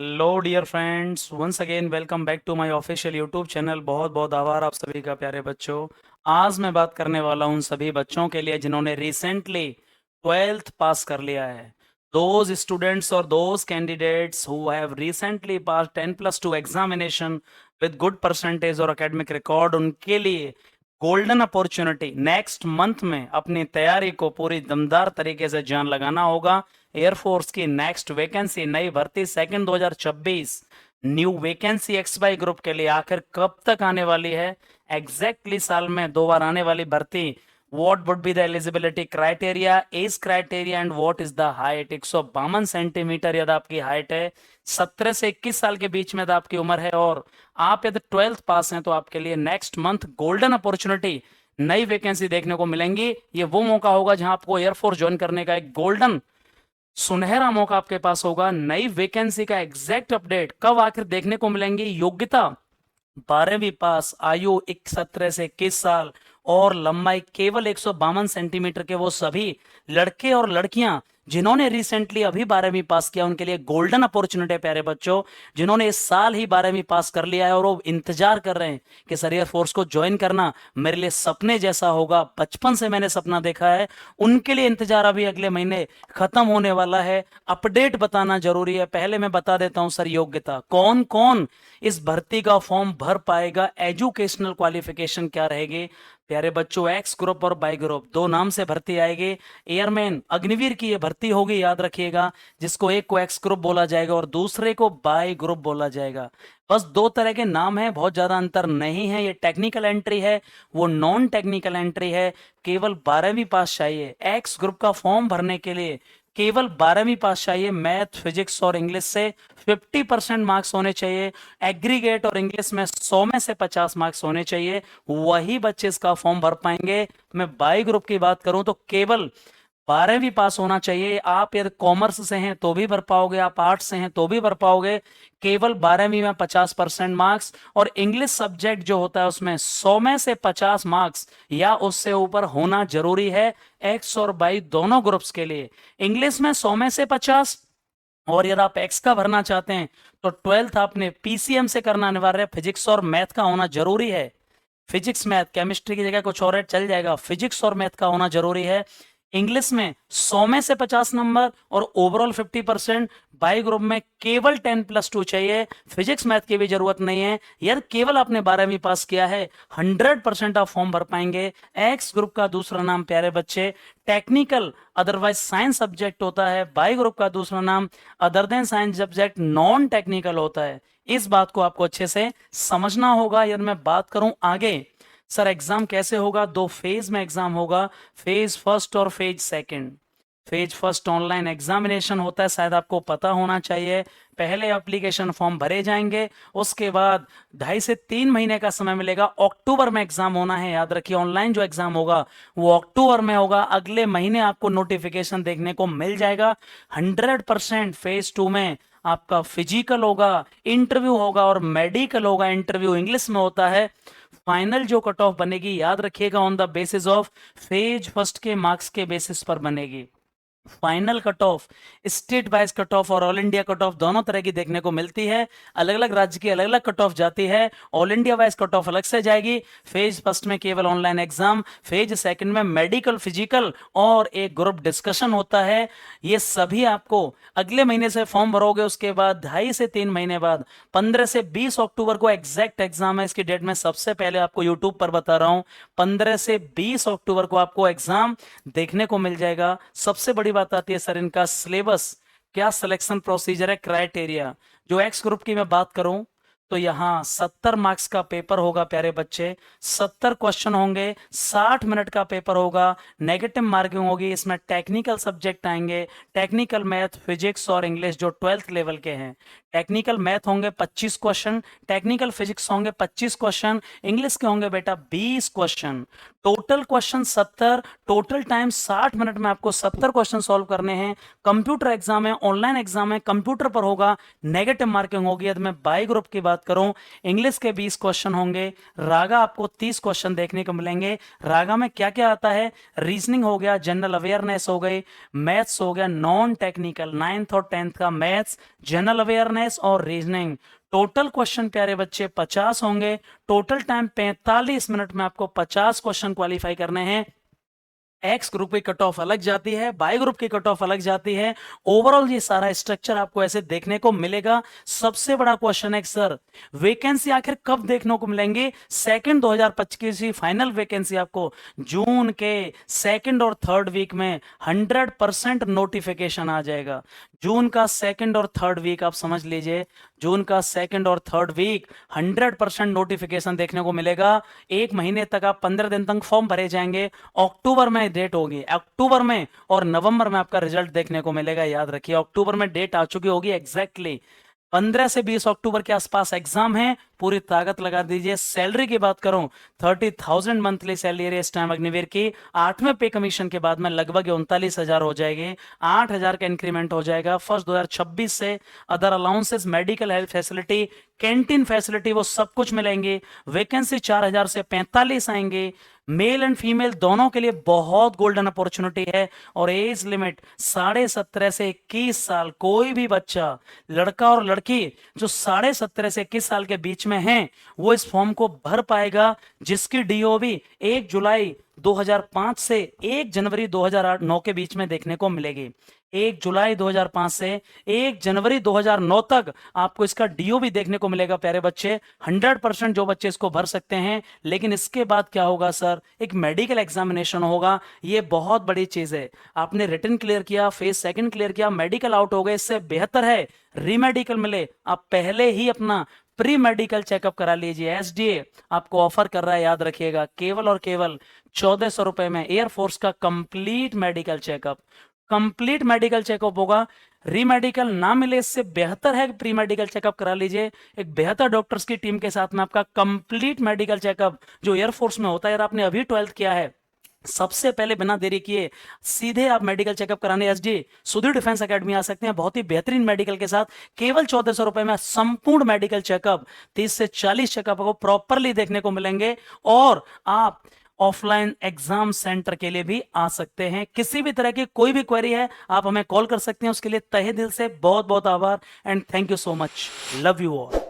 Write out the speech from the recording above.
Hello dear friends, once again welcome back to my official YouTube channel. बहुत बहुत आभार आप सभी का प्यारे बच्चों। आज मैं बात करने वाला हूं उन सभी बच्चों के लिए जिन्होंने रिसेंटली ट्वेल्थ पास कर लिया है। दोज स्टूडेंट्स और those candidates who have recently pass 10+2 examination with good percentage और एकेडमिक रिकॉर्ड, उनके लिए गोल्डन अपॉर्चुनिटी नेक्स्ट मंथ में अपनी तैयारी को पूरी दमदार तरीके से जान लगाना होगा। एयरफोर्स की नेक्स्ट वैकेंसी, नई भर्ती second 2026 new vacancy XY group के लिए आखिर कब तक आने वाली है? एग्जैक्टली साल में 2 बार आने वाली भर्ती। What would be the eligibility criteria, age criteria and what is the height? 152 centimetre यदि आपकी हाइट है, 17 से 21 साल के बीच में यदि आपकी उम्र है और आप यदि ट्वेल्थ पास हैं, तो आपके लिए नेक्स्ट मंथ गोल्डन अपॉर्चुनिटी नई वैकेंसी देखने को मिलेंगी। ये वो मौका होगा जहां आपको एयरफोर्स ज्वाइन करने का एक गोल्डन सुनहरा मौका आपके पास होगा। नई वैकेंसी का एग्जैक्ट अपडेट कब आखिर देखने को मिलेंगी? योग्यता 12वीं पास, आयु 17 से 21 साल और लंबाई केवल 152 सेंटीमीटर के वो सभी लड़के और लड़कियां जिन्होंने रिसेंटली अभी 12वीं पास किया, उनके लिए गोल्डन अपॉर्चुनिटी है प्यारे बच्चों। जिन्होंने इस साल ही 12वीं पास कर लिया है और वो इंतजार कर रहे हैं कि सर एयरफोर्स को ज्वाइन करना मेरे लिए सपने जैसा होगा, बचपन से मैंने सपना देखा है, उनके लिए इंतजार अभी अगले महीने खत्म होने वाला है। अपडेट बताना जरूरी है। पहले मैं बता देता हूं सर, योग्यता कौन कौन इस भर्ती का फॉर्म भर पाएगा, एजुकेशनल क्वालिफिकेशन क्या रहेगी। प्यारे बच्चों, एक्स ग्रुप और बाई ग्रुप दो नाम से भर्ती आएगी। एयरमैन अग्निवीर की ये भर्ती होगी, याद रखिएगा, जिसको एक को एक्स ग्रुप बोला जाएगा और दूसरे को बाई ग्रुप बोला जाएगा। बस दो तरह के नाम है, बहुत ज्यादा अंतर नहीं है। ये टेक्निकल एंट्री है, वो नॉन टेक्निकल एंट्री है। केवल 12वीं पास चाहिए। एक्स ग्रुप का फॉर्म भरने के लिए केवल 12वीं पास चाहिए। मैथ, फिजिक्स और इंग्लिश से 50% मार्क्स होने चाहिए। एग्रीगेट और इंग्लिश में 100 में से 50 मार्क्स होने चाहिए, वही बच्चे इसका फॉर्म भर पाएंगे। मैं बाई ग्रुप की बात करूं तो केवल 12वीं पास होना चाहिए। आप यदि कॉमर्स से हैं तो भी भर पाओगे, आप आर्ट्स से हैं तो भी भर पाओगे। केवल 12वीं में 50% मार्क्स और इंग्लिश सब्जेक्ट जो होता है उसमें 100 में से 50 मार्क्स या उससे ऊपर होना जरूरी है। एक्स और बाई दोनों ग्रुप्स के लिए इंग्लिश में 100 में से 50, और यदि आप एक्स का भरना चाहते हैं तो ट्वेल्थ आपने पीसीएम से करना अनिवार्य है। फिजिक्स और मैथ का होना जरूरी है। फिजिक्स मैथ, केमिस्ट्री की जगह कुछ और है चल जाएगा, फिजिक्स और मैथ का होना जरूरी है। इंग्लिश में 100 में से 50 नंबर और ओवरऑल 50%। बाई ग्रुप में केवल 10+2 चाहिए, फिजिक्स मैथ की भी जरूरत नहीं है। यार केवल आपने 12वीं पास किया है, 100% आप फॉर्म भर पाएंगे। एक्स ग्रुप का दूसरा नाम प्यारे बच्चे टेक्निकल अदरवाइज साइंस सब्जेक्ट होता है। बाई ग्रुप का दूसरा नाम other than science subject non technical होता है। इस बात को आपको अच्छे से समझना होगा। यदि मैं बात करूं आगे, सर एग्जाम कैसे होगा? 2 फेज में एग्जाम होगा, फेज फर्स्ट और phase second. Phase first online examination होता है, शायद आपको पता होना चाहिए। पहले एप्लीकेशन फॉर्म भरे जाएंगे, उसके बाद 2.5 से 3 महीने का समय मिलेगा। अक्टूबर में एग्जाम होना है, याद रखिए। ऑनलाइन जो एग्जाम होगा वो अक्टूबर में होगा। अगले महीने आपको नोटिफिकेशन देखने को मिल जाएगा। 100% फेज 2 में आपका फिजिकल होगा, इंटरव्यू होगा और मेडिकल होगा। इंटरव्यू इंग्लिश में होता है। फाइनल जो कट ऑफ बनेगी, याद रखिएगा, on the basis of phase first के मार्क्स के बेसिस पर बनेगी। Final cut off state wise cut off और ऑल इंडिया कट ऑफ दोनों तरह की देखने को मिलती है। अलग अलग राज्य की अलग अलग कट ऑफ जाती है। All India wise cut off अलग से जाएगी। फेज फर्स्ट में केवल ऑनलाइन एग्जाम, फेज सेकंड में मेडिकल, फिजिकल और एक ग्रुप डिस्कशन होता है। ये सभी आपको अगले महीने से फॉर्म भरोगे, उसके बाद 2.5 से 3 महीने बाद 15 से 20 अक्टूबर को एग्जैक्ट एग्जाम है। इसकी डेट में सबसे पहले आपको यूट्यूब पर बता रहा हूं। 15 से 20 अक्टूबर को आपको एग्जाम देखने को मिल जाएगा। सबसे बड़ी बात आती है सर इनका सिलेबस, क्या सिलेक्शन प्रोसीजर है, क्राइटेरिया। जो एक्स ग्रुप की मैं बात करूं तो यहां 70 मार्क्स का पेपर होगा प्यारे बच्चे। 70 क्वेश्चन होंगे, 60 मिनट का पेपर होगा। नेगेटिव मार्किंग होगी। इसमें टेक्निकल सब्जेक्ट आएंगे, टेक्निकल मैथ, फिजिक्स और इंग्लिश जो 12th लेवल के हैं। टेक्निकल मैथ होंगे 25 क्वेश्चन, टेक्निकल फिजिक्स होंगे 25 क्वेश्चन, इंग्लिश के होंगे बेटा 20 question. Total question 70, total time 60 minute में आपको 70 क्वेश्चन सॉल्व करने हैं। कंप्यूटर एग्जाम है, ऑनलाइन एग्जाम है, कंप्यूटर पर होगा, नेगेटिव मार्किंग होगी। यदि मैं बाय ग्रुप की बात करूं, इंग्लिश के 20 क्वेश्चन होंगे, रागा आपको 30 क्वेश्चन देखने को मिलेंगे। रागा में क्या क्या आता है, रीजनिंग हो गया, जनरल अवेयरनेस हो गई, मैथ्स हो गया, नॉन टेक्निकल 9th और 10th का मैथ्स, जनरल अवेयरनेस और रीजनिंग। टोटल क्वेश्चन प्यारे बच्चे 50 होंगे, टोटल टाइम 45 मिनट में आपको 50 क्वेश्चन क्वालिफाई करने हैं। एक्स ग्रुप की कट ऑफ अलग जाती है, बाय ग्रुप की कट ऑफ अलग जाती है। ओवरऑल ये सारा स्ट्रक्चर आपको ऐसे देखने को मिलेगा। सबसे बड़ा क्वेश्चन है सर, वैकेंसी आखिर कब देखने को मिलेंगे? सेकंड 2025 की फाइनल वैकेंसी आपको जून के सेकंड और थर्ड वीक में 100% नोटिफिकेशन आ जाएगा। जून का सेकंड और थर्ड वीक आप समझ लीजिए, जून का सेकंड और थर्ड वीक 100% नोटिफिकेशन देखने को मिलेगा। एक महीने तक आप 15 दिन तक फॉर्म भरे जाएंगे। अक्टूबर में डेट होगी, अक्टूबर में और नवंबर में आपका रिजल्ट देखने को मिलेगा। याद रखिए, अक्टूबर में डेट आ चुकी होगी एग्जैक्टली। 15 से 20 अक्टूबर के आसपास एग्जाम है, पूरी ताकत लगा दीजिए। सैलरी की बात करूं, 30,000 मंथली सैलरी है इस टाइम अग्निवीर की। 8वें पे कमीशन के बाद में लगभग 39,000 हो जाएगी। 8,000 का इंक्रीमेंट हो जाएगा फर्स्ट 2026 से। Other allowances, medical health facility, canteen facility, वो सब कुछ मिलेंगे। वैकेंसी 4,000 से 45 आएंगे। मेल एंड फीमेल दोनों के लिए बहुत गोल्डन अपॉर्चुनिटी है। और एज लिमिट 17.5 से 21 साल। कोई भी बच्चा, लड़का और लड़की जो 17.5 से 21 साल के बीच में हैं, वो इस फॉर्म को भर पाएगा, जिसकी डीओबी 1 जुलाई 2005 से 1 जनवरी 2009 के बीच में देखने को मिलेगी। 1 जुलाई 2005 से 1 जनवरी 2009 तक आपको इसका डीओबी देखने को मिलेगा प्यारे बच्चे। 100% जो बच्चे इसको भर सकते हैं। लेकिन इसके बाद क्या होगा सर, एक मेडिकल एग्जामिनेशन होगा। ये बहुत बड़ी चीज है। आपने रिटन क्लियर किया, फेज सेकंड क्लियर किया, मेडिकल आउट हो गए, इससे बेहतर है रीमेडिकल मिले, आप पहले ही अपना प्री मेडिकल चेकअप करा लीजिए। एसडीए आपको ऑफर कर रहा है, याद रखिएगा, केवल और केवल 1400 रुपए में एयरफोर्स का complete medical checkup. Complete medical checkup होगा। रीमेडिकल ना मिले, इससे बेहतर है प्री मेडिकल चेकअप करा लीजिए। एक बेहतर डॉक्टर्स की टीम के साथ में आपका कंप्लीट मेडिकल चेकअप जो एयरफोर्स में होता है। यार आपने अभी 12th किया है, सबसे पहले बिना देरी किए सीधे आप मेडिकल चेकअप कराने एसडी सुधीर डिफेंस एकेडमी आ सकते हैं। बहुत ही बेहतरीन मेडिकल के साथ केवल 1400 रुपए में संपूर्ण मेडिकल चेकअप, 30 से 40 चेकअप को प्रॉपरली देखने को मिलेंगे। और आप ऑफलाइन एग्जाम सेंटर के लिए भी आ सकते हैं। किसी भी तरह की कोई भी क्वेरी है, आप हमें कॉल कर सकते हैं। उसके लिए तहे दिल से बहुत बहुत आभार and thank you so much. Love you all.